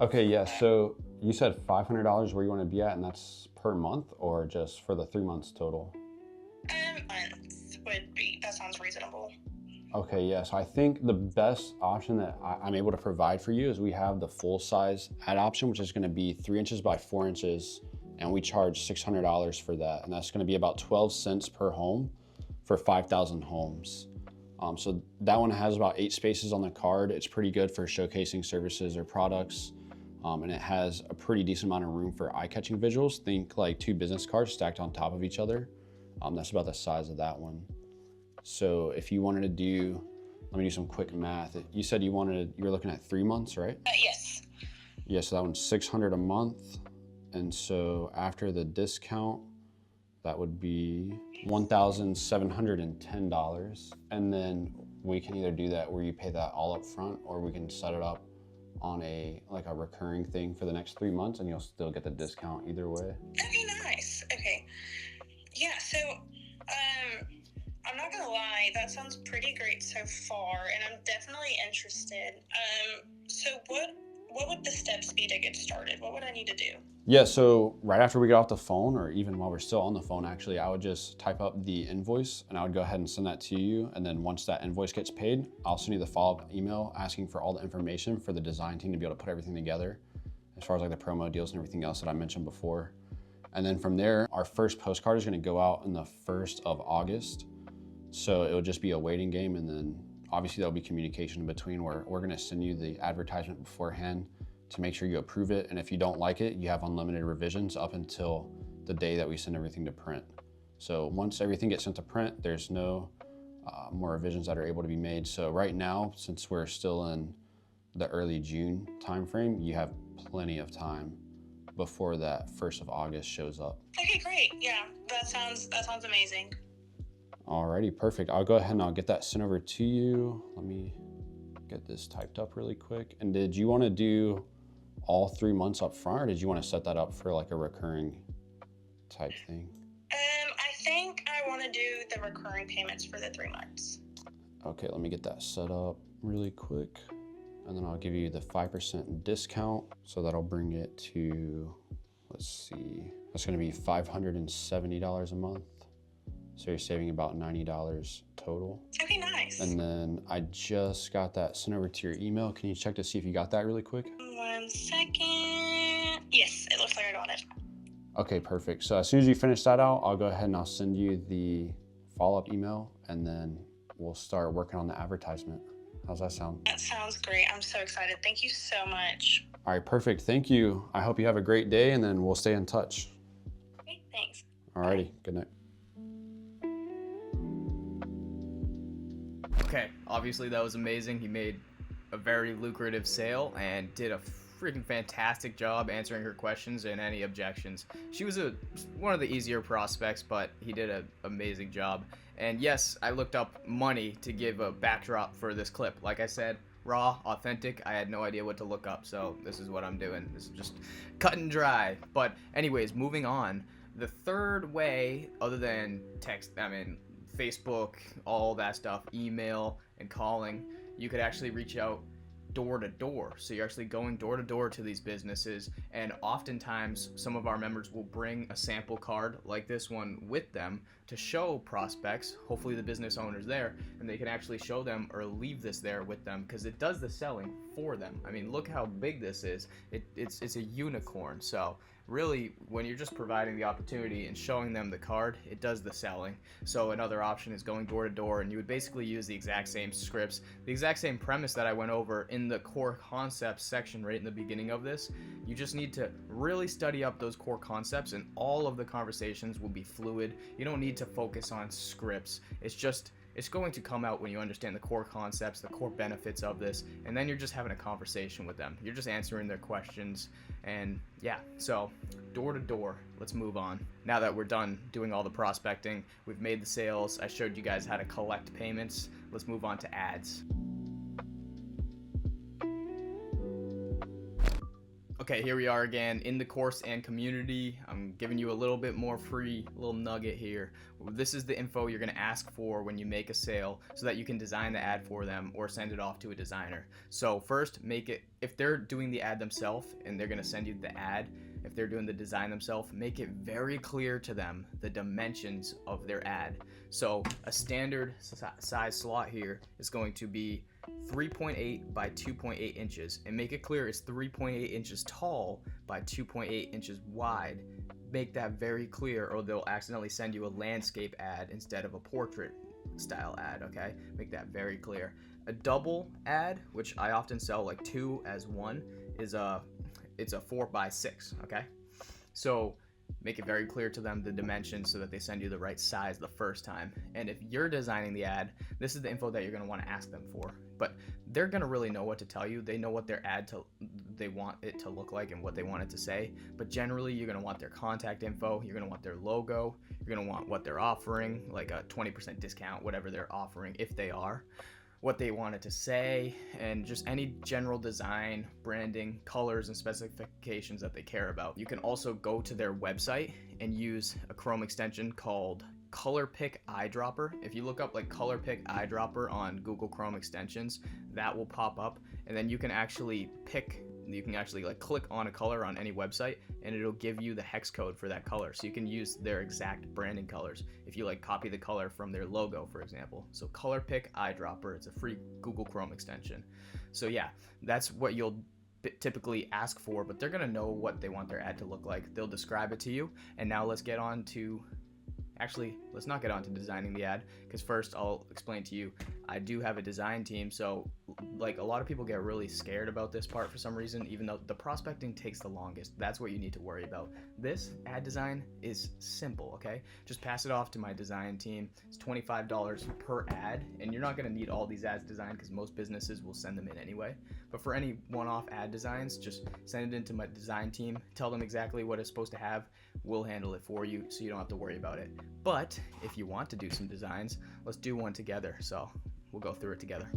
Okay, yeah, so you said $500 where you want to be at, and that's per month or just for the 3 months total? Month would be, that sounds reasonable. Okay, yeah, so I think the best option that I'm able to provide for you is we have the full size ad option, which is gonna be 3 inches by 4 inches, and we charge $600 for that. And that's gonna be about 12 cents per home for 5,000 homes. So that one has about 8 spaces on the card. It's pretty good for showcasing services or products. And it has a pretty decent amount of room for eye-catching visuals. Think like 2 business cards stacked on top of each other. That's about the size of that one. So if you wanted to do, let me do some quick math. You said you were looking at 3 months, right? Yes. Yeah, so that one's $600 a month. And so after the discount, that would be $1,710. And then we can either do that where you pay that all up front, or we can set it up on a recurring thing for the next 3 months, and you'll still get the discount either way. Okay, nice. Okay. Yeah, so I'm not gonna lie, that sounds pretty great so far, and I'm definitely interested. So what would the steps be to get started? What would I need to do? Yeah, so right after we get off the phone, or even while we're still on the phone, actually, I would just type up the invoice and I would go ahead and send that to you. And then once that invoice gets paid, I'll send you the follow-up email asking for all the information for the design team to be able to put everything together, as far as like the promo deals and everything else that I mentioned before. And then from there, our first postcard is gonna go out on the 1st of August. So it'll just be a waiting game, and then obviously there'll be communication in between where we're gonna send you the advertisement beforehand to make sure you approve it. And if you don't like it, you have unlimited revisions up until the day that we send everything to print. So once everything gets sent to print, there's no more revisions that are able to be made. So right now, since we're still in the early June timeframe, you have plenty of time before that 1st of August shows up. Okay, great. Yeah, that sounds amazing. Alrighty, perfect. I'll go ahead and I'll get that sent over to you. Let me get this typed up really quick. And did you want to do all 3 months up front, or did you want to set that up for like a recurring type thing? I think I want to do the recurring payments for the 3 months. Okay, let me get that set up really quick. and then I'll give you the 5% discount. So that'll bring it to, let's see, that's gonna be $570 a month. So you're saving about $90 total. Okay, nice. And then I just got that sent over to your email. Can you check to see if you got that really quick? 1 second. Yes, it looks like I got it. Okay, perfect. So as soon as you finish that out, I'll go ahead and I'll send you the follow-up email, and then we'll start working on the advertisement. How's that sound? That sounds great. I'm so excited. Thank you so much. All right, perfect. Thank you. I hope you have a great day, and then we'll stay in touch. Okay, thanks. All righty, good night. Okay, obviously that was amazing. He made a very lucrative sale and did a freaking fantastic job answering her questions and any objections. She was one of the easier prospects, but he did an amazing job. And yes, I looked up money to give a backdrop for this clip. Like I said, raw, authentic. I had no idea what to look up, so this is what I'm doing. This is just cut and dry. But anyways, moving on. The third way, other than text, Facebook, all that stuff, email and calling, you could actually reach out door to door. So you're actually going door to door to these businesses, and oftentimes some of our members will bring a sample card like this one with them to show prospects, hopefully the business owners there, and they can actually show them or leave this there with them because it does the selling for them. I mean, look how big this is. It's a unicorn. So really, when you're just providing the opportunity and showing them the card, it does the selling. So another option is going door to door, and you would basically use the exact same scripts, the exact same premise that I went over in the core concepts section right in the beginning of this. You just need to really study up those core concepts, and all of the conversations will be fluid. You don't need to focus on scripts. It's going to come out when you understand the core concepts, the core benefits of this, and then you're just having a conversation with them. You're just answering their questions, and yeah, so door to door, let's move on. Now that we're done doing all the prospecting, we've made the sales, I showed you guys how to collect payments, let's move on to ads. Okay, here we are again in the course and community. I'm giving you a little bit more free little nugget here. This is the info you're gonna ask for when you make a sale so that you can design the ad for them or send it off to a designer. So first, make it, if they're doing the ad themselves and they're gonna send you the ad, if they're doing the design themselves, make it very clear to them the dimensions of their ad. So a standard size slot here is going to be 3.8 by 2.8 inches, and make it clear it's 3.8 inches tall by 2.8 inches wide. Make that very clear, or they'll accidentally send you a landscape ad instead of a portrait style ad. Okay, make that very clear. A double ad, which I often sell like 2 as 1, is it's a 4 by 6. Okay, so make it very clear to them the dimensions so that they send you the right size the first time. And if you're designing the ad, this is the info that you're going to want to ask them for. But they're going to really know what to tell you. They know what their ad they want it to look like and what they want it to say. But generally, you're going to want their contact info. You're going to want their logo. You're going to want what they're offering, like a 20% discount, whatever they're offering, if they are, what they want it to say, and just any general design, branding, colors, and specifications that they care about. You can also go to their website and use a Chrome extension called Color Pick Eyedropper. If you look up like Color Pick Eyedropper on Google Chrome extensions, that will pop up, and then you can actually like click on a color on any website and it'll give you the hex code for that color, so you can use their exact branding colors if you like copy the color from their logo, for example. So Color Pick Eyedropper, it's a free Google Chrome extension. So yeah, that's what you'll typically ask for, but they're gonna know what they want their ad to look like. They'll describe it to you. And now let's get on to let's not get on to designing the ad, because first I'll explain to you, I do have a design team. So like a lot of people get really scared about this part for some reason, even though the prospecting takes the longest. That's what you need to worry about. This ad design is simple, okay? Just pass it off to my design team. It's $25 per ad, and you're not gonna need all these ads designed because most businesses will send them in anyway. But for any one-off ad designs, just send it into my design team, tell them exactly what it's supposed to have. We'll handle it for you so you don't have to worry about it. But if you want to do some designs, let's do one together. So we'll go through it together.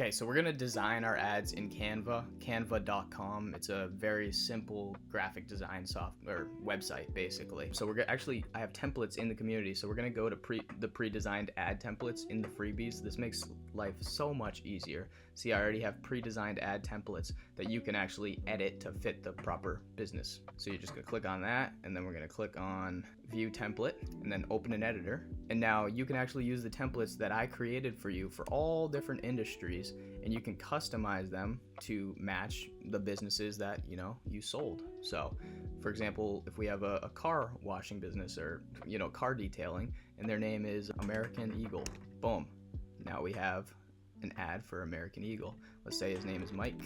Okay, so we're gonna design our ads in Canva, canva.com. It's a very simple graphic design software website, basically. So I have templates in the community, so we're gonna go to the pre-designed ad templates in the freebies. This makes life so much easier. See, I already have pre-designed ad templates that you can actually edit to fit the proper business. So you're just gonna click on that, and then we're gonna click on View Template, and then open an editor. And now you can actually use the templates that I created for you for all different industries, and you can customize them to match the businesses that you sold. So for example, if we have a car washing business or car detailing, and their name is American Eagle, boom, now we have an ad for American Eagle. Let's say his name is Mike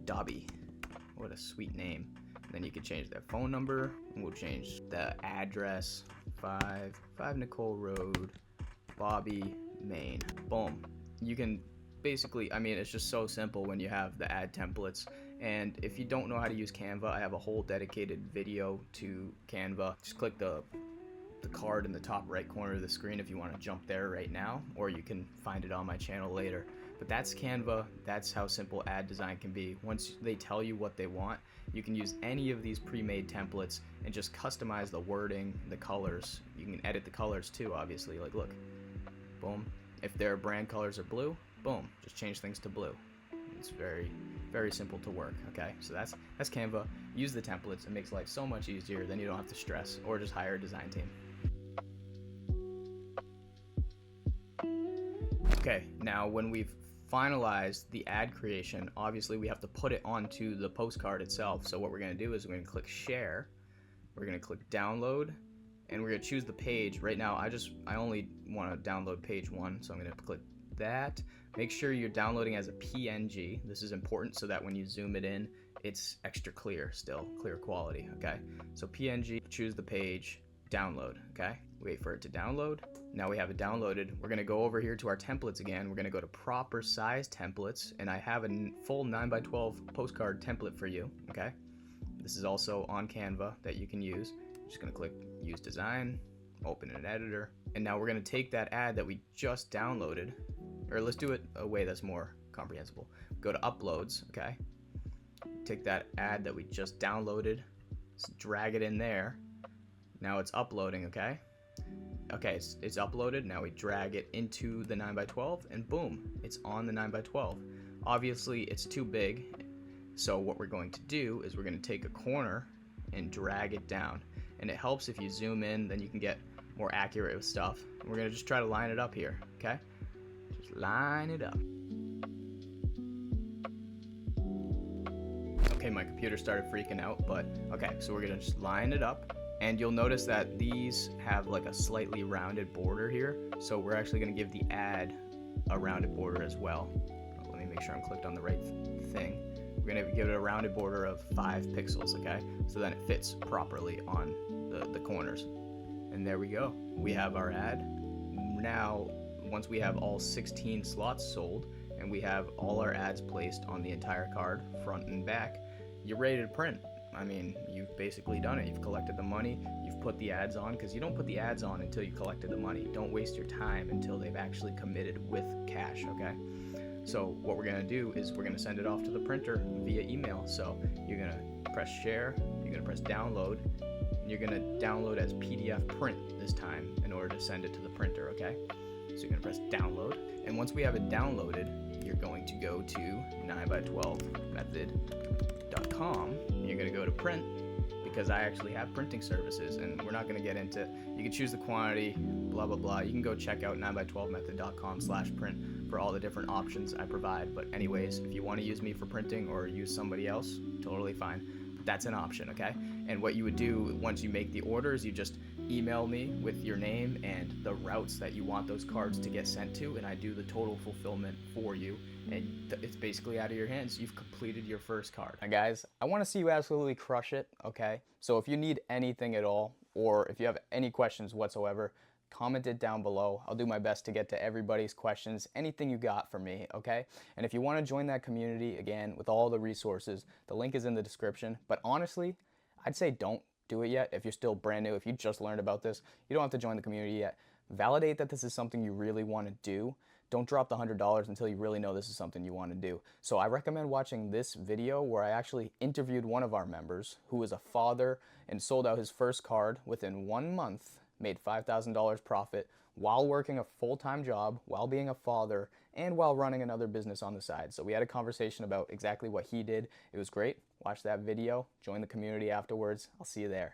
Dobby. What a sweet name. Then you can change their phone number, and we'll change the address, 5 Nicole Road, Bobby, Maine. Boom. You can basically, it's just so simple when you have the ad templates. And if you don't know how to use Canva, I have a whole dedicated video to Canva. Just click the card in the top right corner of the screen if you want to jump there right now, or you can find it on my channel later. But that's Canva. That's how simple ad design can be. Once they tell you what they want, you can use any of these pre-made templates and just customize the wording, the colors. You can edit the colors too, obviously. Like, look, boom. If their brand colors are blue, boom, just change things to blue. It's very, very simple to work. Okay, so that's Canva. Use the templates. It makes life so much easier. Then you don't have to stress or just hire a design team. Okay, now when we've finalized the ad creation, obviously we have to put it onto the postcard itself. So what we're going to do is we're going to click share, we're going to click download, and we're going to choose the page. Right now I only want to download page 1, so I'm going to click that. Make sure you're downloading as a PNG. This is important so that when you zoom it in, it's extra clear, still clear quality. Okay, so PNG, choose the page, download. Okay, wait for it to download. Now we have it downloaded. We're going to go over here to our templates again. We're going to go to proper size templates, and I have a full 9x12 postcard template for you. Okay, this is also on Canva that you can use. I'm just going to click use design, open an editor, and now we're going to take that ad that we just downloaded, or let's do it a way that's more comprehensible. Go to uploads. Okay, take that ad that we just downloaded, drag it in there. Now it's uploading. Okay, it's uploaded. Now we drag it into the 9x12, and boom, it's on the 9x12. Obviously it's too big, so what we're going to do is we're going to take a corner and drag it down, and it helps if you zoom in, then you can get more accurate with stuff. We're going to just try to line it up here. Okay, just line it up. Okay, my computer started freaking out, but okay, so we're going to just line it up. And you'll notice that these have like a slightly rounded border here. So we're actually going to give the ad a rounded border as well. Let me make sure I'm clicked on the right thing. We're going to give it a rounded border of 5 pixels, okay? So then it fits properly on the corners. And there we go. We have our ad. Now, once we have all 16 slots sold and we have all our ads placed on the entire card, front and back, you're ready to print. You've basically done it. You've collected the money, you've put the ads on, because you don't put the ads on until you collected the money. Don't waste your time until they've actually committed with cash, okay? So what we're gonna do is we're gonna send it off to the printer via email. So you're gonna press share, you're gonna press download, and you're gonna download as PDF print this time in order to send it to the printer, okay? So you're gonna press download, and once we have it downloaded, you're going to go to 9x12method.com, and you're going to go to print, because I actually have printing services, and we're not going to get into, you can choose the quantity, blah blah blah. You can go check out 9x12method.com/print for all the different options I provide. But anyways, if you want to use me for printing or use somebody else, totally fine. But that's an option, okay? And what you would do once you make the orders, you just email me with your name and the routes that you want those cards to get sent to, and I do the total fulfillment for you, and it's basically out of your hands. You've completed your first card. Now guys, I want to see you absolutely crush it, okay? So if you need anything at all, or if you have any questions whatsoever, comment it down below. I'll do my best to get to everybody's questions, anything you got for me, okay? And if you want to join that community, again, with all the resources, the link is in the description. But honestly, I'd say don't do it yet. If you're still brand new, if you just learned about this, you don't have to join the community yet. Validate that this is something you really want to do. don't drop the $100 until you really know this is something you want to do. So I recommend watching this video where I actually interviewed one of our members who is a father and sold out his first card within 1 month, made $5,000 profit while working a full-time job, while being a father, and while running another business on the side. So we had a conversation about exactly what he did. It was great. Watch that video, join the community afterwards. I'll see you there.